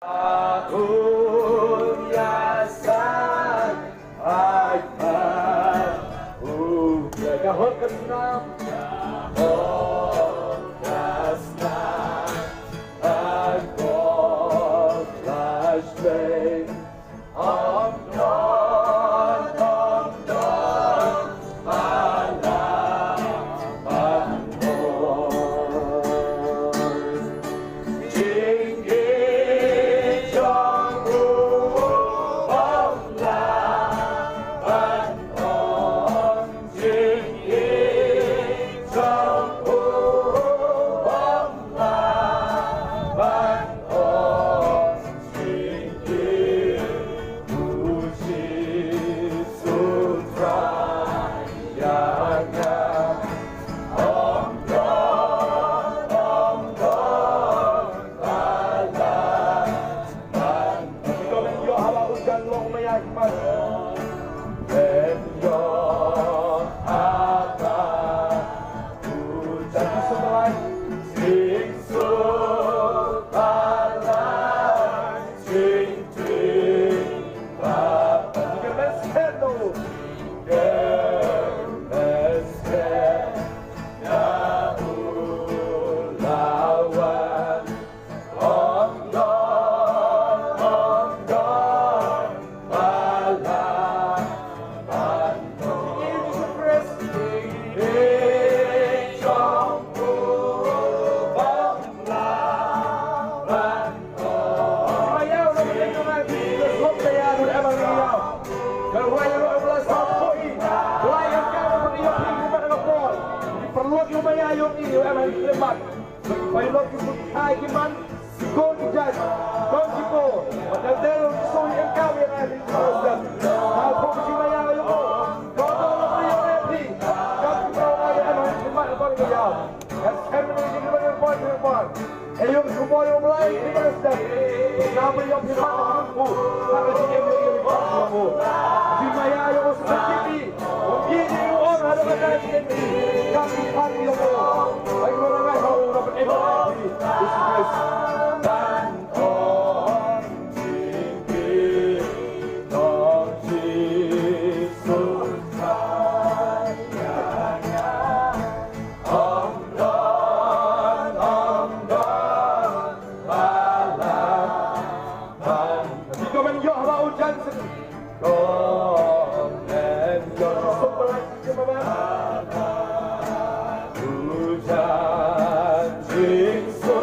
Aku yasan akbar gahot kenam gahot kasna agor flashbang om don malam Phải lột cái một hai cái bắn cô đi chạy con chỉ cô và đầu tiên là xôi em cao như này thì sao được mà không chỉ mày ai đâu có đâu là bây giờ em đi các cô này em nói cái mặt con bây giờ em nói cái gì cái con em dùng cái bôi ông lại thì cái gì nào bây giờ thì mặt nó cũng thằng cái gì em nói cái gì thì mày ai đâu có cái gì ông gì đi ông hay là cái gì các bạn đi đâu anh nói ngay không nó em nói thì ban ôn chính kỳ đó chỉ xuất thái nhà ông đón ba la ban jika menjawab hujan kau dan jauh sebelah kemana hujan jingsu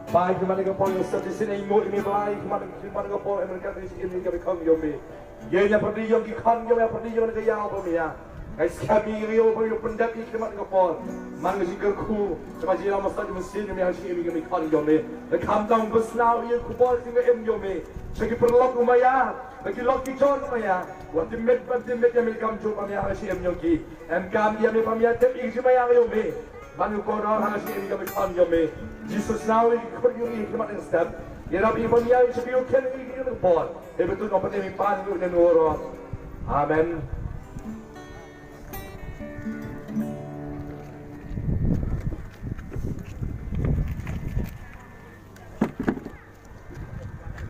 Baik kemana ke pol di sini ingut ini baik kemana ke pol Amerika di sini kami kong yomi. Ia nya perdi yom ki kong yom ya perdi yom ke yau kami ya. Guys kami rio perlu pendak ki kemana ke pol. Mang si kerku sama si lama saja mesin kami harus kami kong yomi. Dan kamdang besnau ia ku pol sini em yomi. Segi perlok umaya, bagi lok ki jon umaya. Waktu met kami kamjul kami harus em yomi. Em kam dia kami pamia tep isi maya yomi. Manu kono harus kami kong yomi. Jesus now we could you eat him on step. Yet I'll be from the eye to be okay in the ball. If it took up an empire in the world. Amen.